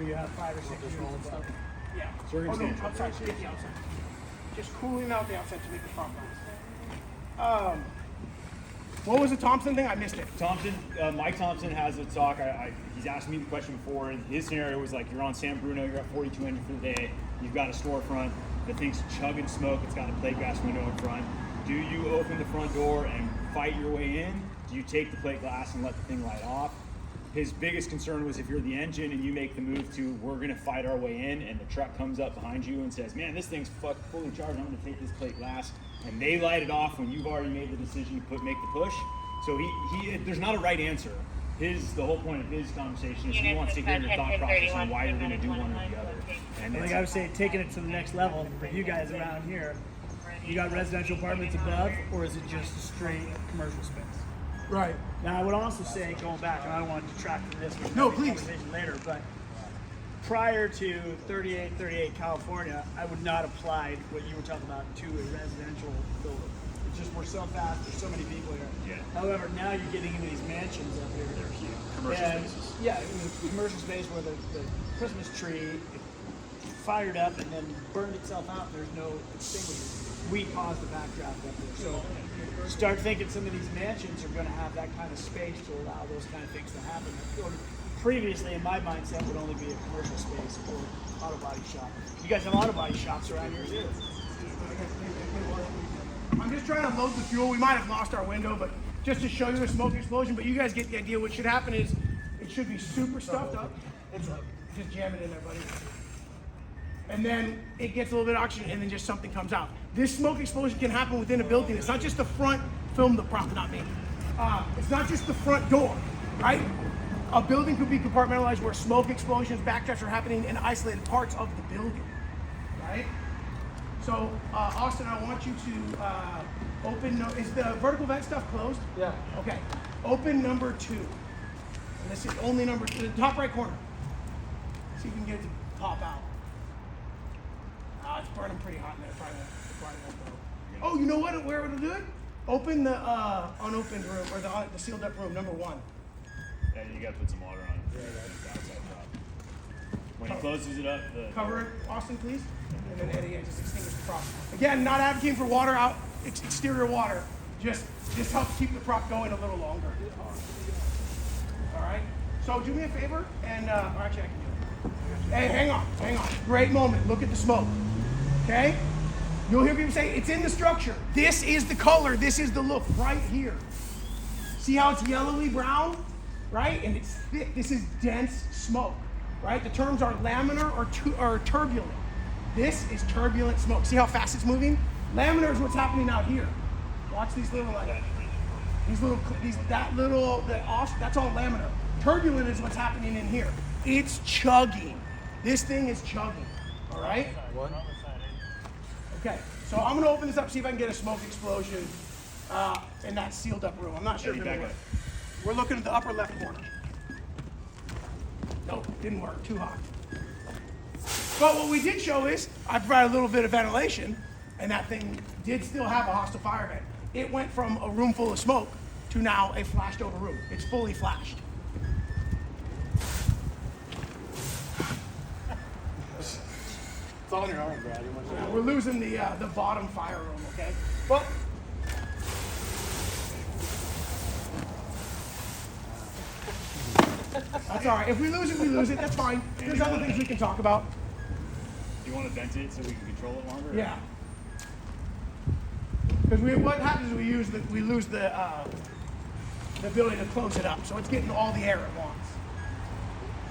where you have 5 or 6 units above. Yeah. So we're gonna stand outside, get the outside. Just cooling out the outside to make the front rise. What was the Thompson thing? I missed it. Thompson, Mike Thompson has a talk. He's asked me the question before, and his scenario was like, you're on San Bruno, you're at 4,200 for the day, you've got a storefront, the thing's chugging smoke, it's got a plate glass window in front. Do you open the front door and fight your way in? Do you take the plate glass and let the thing light off? His biggest concern was if you're the engine and you make the move to, we're gonna fight our way in, and the truck comes up behind you and says, man, this thing's fully charged, I'm gonna take this plate glass, and they light it off when you've already made the decision to make the push. So there's not a right answer. The whole point of his conversation is he wants to hear your thought process on why you're gonna do one or the other. And I would say taking it to the next level for you guys around here, you got residential apartments above, or is it just straight commercial space? Right. Now, I would also say, going back, and I don't want to detract from this, but No, please. Conversation later, but prior to 3838 California, I would not apply what you were talking about to a residential building. It's just we're so fast, there's so many people here. Yeah. However, now you're getting into these mansions up here. They're huge. Commercial spaces. Yeah, the commercial space where the Christmas tree fired up and then burned itself out. There's no extinguisher. We caused the backdraft up there. So start thinking some of these mansions are going to have that kind of space to allow those kind of things to happen. Previously, in my mindset, would only be a commercial space or auto body shop. You guys have auto body shops around here too. I'm just trying to load the fuel. We might have lost our window, but just to show you the smoke explosion, but you guys get the idea. What should happen is it should be super stuffed up. Just jam it in there, buddy. And then it gets a little bit of oxygen and then just something comes out. This smoke explosion can happen within a building. It's not just the front, film the prop, not me. It's not just the front door, right? A building could be compartmentalized where smoke explosions, backdrafts are happening in isolated parts of the building, right? So, Austin, I want you to open, is the vertical vent stuff closed? Yeah. Okay, open number 2. And this is only number 2, the top right corner. See if we can get it to pop out. It's burning pretty hot in there, probably won't go. Oh, you know what, where it'll do it? Open the unopened room, or the sealed up room, number 1. Yeah, you gotta put some water on it. The outside prop. When he closes it up, Cover it, Austin, please. And then Eddie, just extinguish the prop. Again, not advocating for water out, exterior water. Just helps keep the prop going a little longer. All right. So do me a favor, and or actually I can do it. Hey, hang on. Great moment. Look at the smoke. Okay. You'll hear people say it's in the structure. This is the color. This is the look right here. See how it's yellowy brown, right? And it's thick. This is dense smoke, right? The terms are laminar or turbulent. This is turbulent smoke. See how fast it's moving? Laminar is what's happening out here. Watch these little, that's all laminar. Turbulent is what's happening in here. It's chugging. This thing is chugging, all right? Okay, so I'm gonna open this up, see if I can get a smoke explosion in that sealed up room. I'm not sure if it'll work. We're looking at the upper left corner. Nope, didn't work, too hot. But what we did show is, I provided a little bit of ventilation, and that thing did still have a hostile fire vent. It went from a room full of smoke to now a flashed over room. It's fully flashed. It's all in your arm, Brad. We're losing the bottom fire room, okay? But that's all right. If we lose it, we lose it. That's fine. There's other things we can talk about. Do you want to vent it so we can control it longer? Yeah. Because what happens is we lose the ability to close it up, so it's getting all the air at once.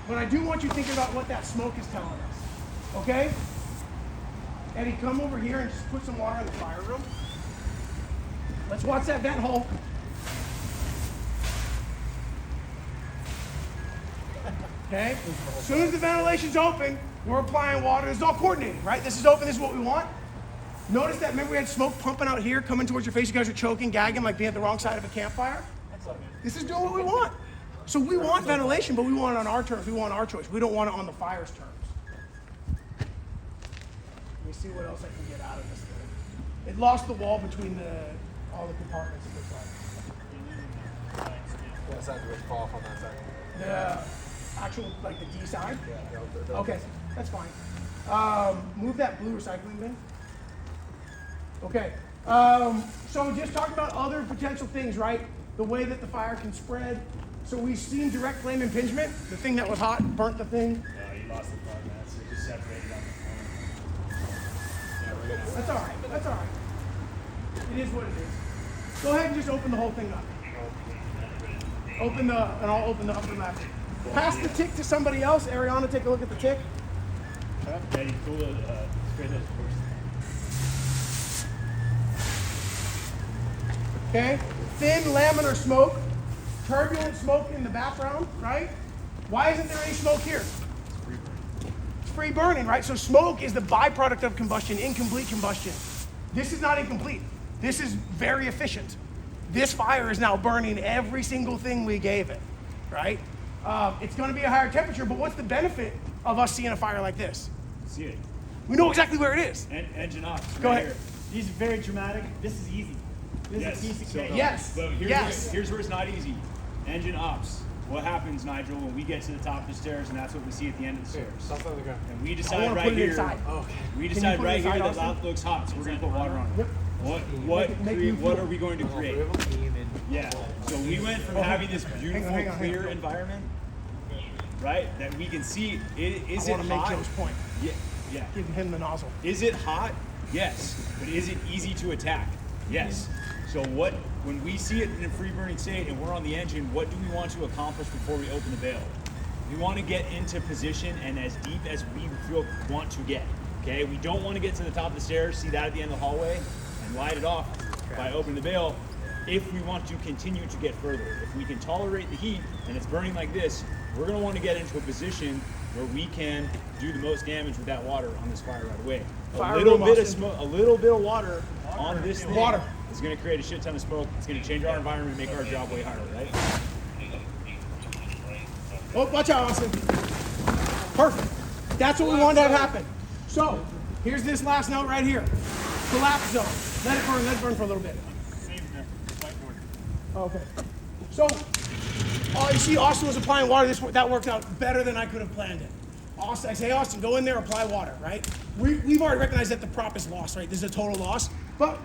But I do want you thinking about what that smoke is telling us. Okay? Eddie, come over here and just put some water in the fire room. Let's watch that vent hole. Okay? As soon as the ventilation's open, we're applying water. It's all coordinated, right? This is open, this is what we want. Notice that, remember we had smoke pumping out here, coming towards your face. You guys are choking, gagging, like being at the wrong side of a campfire. This is doing what we want. So we want ventilation, but we want it on our terms. We want our choice. We don't want it on the fire's terms. Let me see what else I can get out of this thing. It lost the wall between all the compartments, it looks like. That side would fall off on that side. actual, like the D side? Okay, that's fine. Move that blue recycling bin. Okay, so just talking about other potential things, right? The way that the fire can spread. So we've seen direct flame impingement. The thing that was hot burnt the thing. You lost the plug, man. So it just separated on the phone. That's all right. That's all right. It is what it is. Go ahead and just open the whole thing up. And I'll open the upper left. Pass the tick to somebody else. Ariana, take a look at the tick. Yeah, you cool it, straight edge first. Okay, thin laminar smoke, turbulent smoke in the background, right? Why isn't there any smoke here? It's free burning, right? So smoke is the byproduct of combustion, incomplete combustion. This is not incomplete. This is very efficient. This fire is now burning every single thing we gave it, right? It's gonna be a higher temperature, but what's the benefit of us seeing a fire like this? See it. We know exactly where it is. Engine off. Go right ahead. here. These are very dramatic. This is easy. This Yes. is easy. So, Yes. But Yes. here's where it's not easy. Engine ops. What happens, Nigel, when we get to the top of the stairs, and that's what we see at the end of the stairs. Stuff on the ground. And we I decide wanna right put it here. inside. Okay. We Can you decide put it right here inside, that Austin? that looks hot, so we're gonna put water on it. Yep. Make you What feel- are we going to create? Yeah. So we went from having this beautiful, hang on. clear environment, right? That we can see. Is I it want to make hot? Joe's point. Yeah. Yeah. Give him the nozzle. Is it hot? Yes. But is it easy to attack? Yes. So when we see it in a free burning state and we're on the engine, what do we want to accomplish before we open the bail? We want to get into position and as deep as we want to get. Okay? We don't want to get to the top of the stairs, see that at the end of the hallway, and light it off by opening the bail. If we want to continue to get further, if we can tolerate the heat and it's burning like this, we're going to want to get into a position where we can do the most damage with that water on this fire right away. Fire A little room, bit of Austin. smoke, a little bit of water on this thing Water. is going to create a shit ton of smoke. It's going to change our environment, make our job way harder, right? Oh, watch out, Austin. Perfect. That's what we wanted to have happen. So, here's this last note right here. Collapse zone. Let it burn for a little bit. Okay. So, you see Austin was applying water. That worked out better than I could have planned it. Austin, I say, Austin, go in there, apply water, right? We've already recognized that the prop is lost, right? This is a total loss. But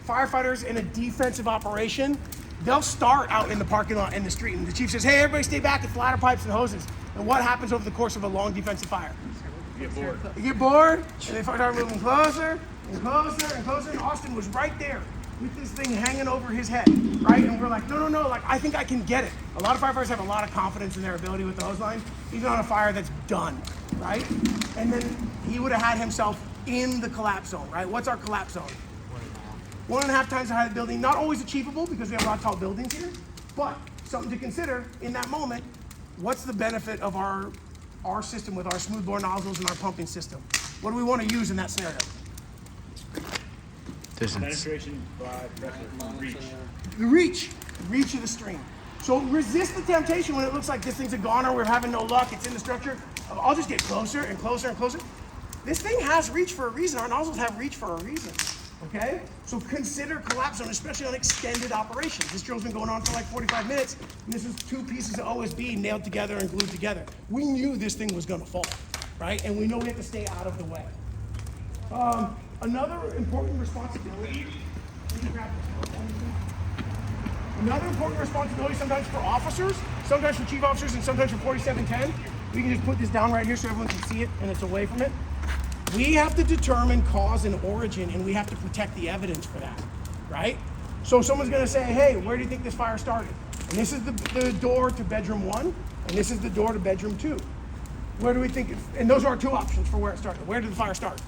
firefighters in a defensive operation, they'll start out in the parking lot in the street, and the chief says, hey, everybody stay back, it's ladder pipes and hoses. And what happens over the course of a long defensive fire? You get bored. You get bored, and they start moving closer and closer and closer, and Austin was right there with this thing hanging over his head, right? And we're like, no, like, I think I can get it. A lot of firefighters have a lot of confidence in their ability with the hose line, even on a fire that's done, right? And then he would have had himself in the collapse zone, right? What's our collapse zone? 1.5 times the height of the building. Not always achievable because we have a lot of tall buildings here, but something to consider in that moment. What's the benefit of our system with our smoothbore nozzles and our pumping system? What do we want to use in that scenario? Penetration by pressure, reach. The reach of the stream. So resist the temptation when it looks like this thing's a goner, we're having no luck, it's in the structure. I'll just get closer and closer and closer. This thing has reach for a reason. Our nozzles have reach for a reason, okay? So consider collapse zone, especially on extended operations. This drill's been going on for like 45 minutes, and this is 2 pieces of OSB nailed together and glued together. We knew this thing was gonna fall, right? And we know we have to stay out of the way. Another important responsibility, sometimes for officers, sometimes for chief officers, and sometimes for 4710. We can just put this down right here so everyone can see it and it's away from it. We have to determine cause and origin, and we have to protect the evidence for that, right? So someone's gonna say, hey, where do you think this fire started? And this is the door to bedroom 1, and this is the door to bedroom 2. Where do we think, and those are our 2 options for where it started. Where did the fire start?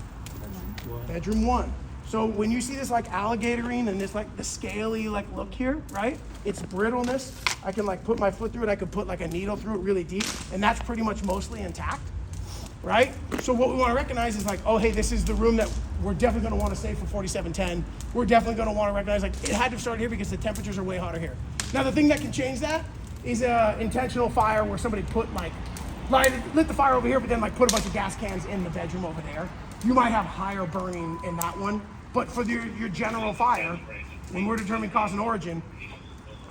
Bedroom 1. So when you see this like alligatorine and this like the scaly like look here, right? It's brittleness. I can like put my foot through it. I could put like a needle through it really deep, and that's pretty much mostly intact, right? So what we want to recognize is like, oh, hey, this is the room that we're definitely going to want to save for 4710. We're definitely going to want to recognize like it had to start here because the temperatures are way hotter here. Now the thing that can change that is a intentional fire where somebody put lit the fire over here, but then like put a bunch of gas cans in the bedroom over there. You might have higher burning in that one, but for your general fire, when we're determining cause and origin,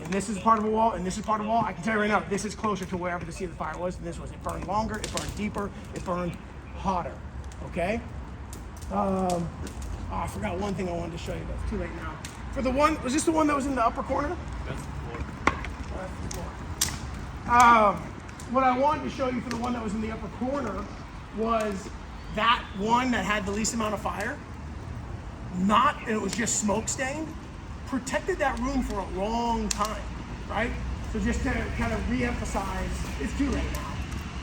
and this is part of a wall, and this is part of a wall, I can tell you right now, this is closer to wherever the seat of the fire was than this was. It burned longer, it burned deeper, it burned hotter, okay? Oh, I forgot one thing I wanted to show you, but it's too late now. For the one, was this the one that was in the upper corner? That's the floor. That's the floor. What I wanted to show you for the one that was in the upper corner was that one that had the least amount of fire, and it was just smoke stained, protected that room for a long time, right? So just to kind of re-emphasize, it's too late now.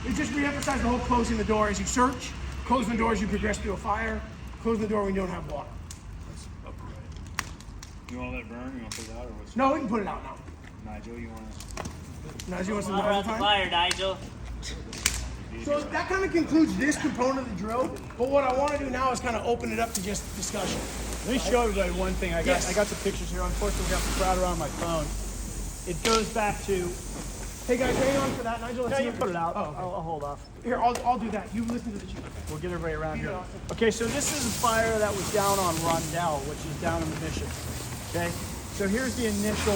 It just re-emphasize the whole closing the door as you search, closing the door as you progress through a fire, closing the door when you don't have water. That's up right. You want to let it burn? You want to put it out or what's? No, we can put it out now. Nigel, you want to? Nigel, you want some Water double out the time? fire, Nigel. So that kind of concludes this component of the drill. But what I want to do now is kind of open it up to just discussion. Let me show everybody one thing. I got Yes. some pictures here. Unfortunately, I got the crowd around my phone. It goes back to. Hey guys, hang on for that, Nigel. Let's Yeah, see you if- put it out. Oh, okay. I'll hold off. Here, I'll do that. You listen to the chief. We'll get everybody around here. Yeah, awesome. Okay, so this is a fire that was down on Rondell, which is down in the Mission. Okay, so here's the initial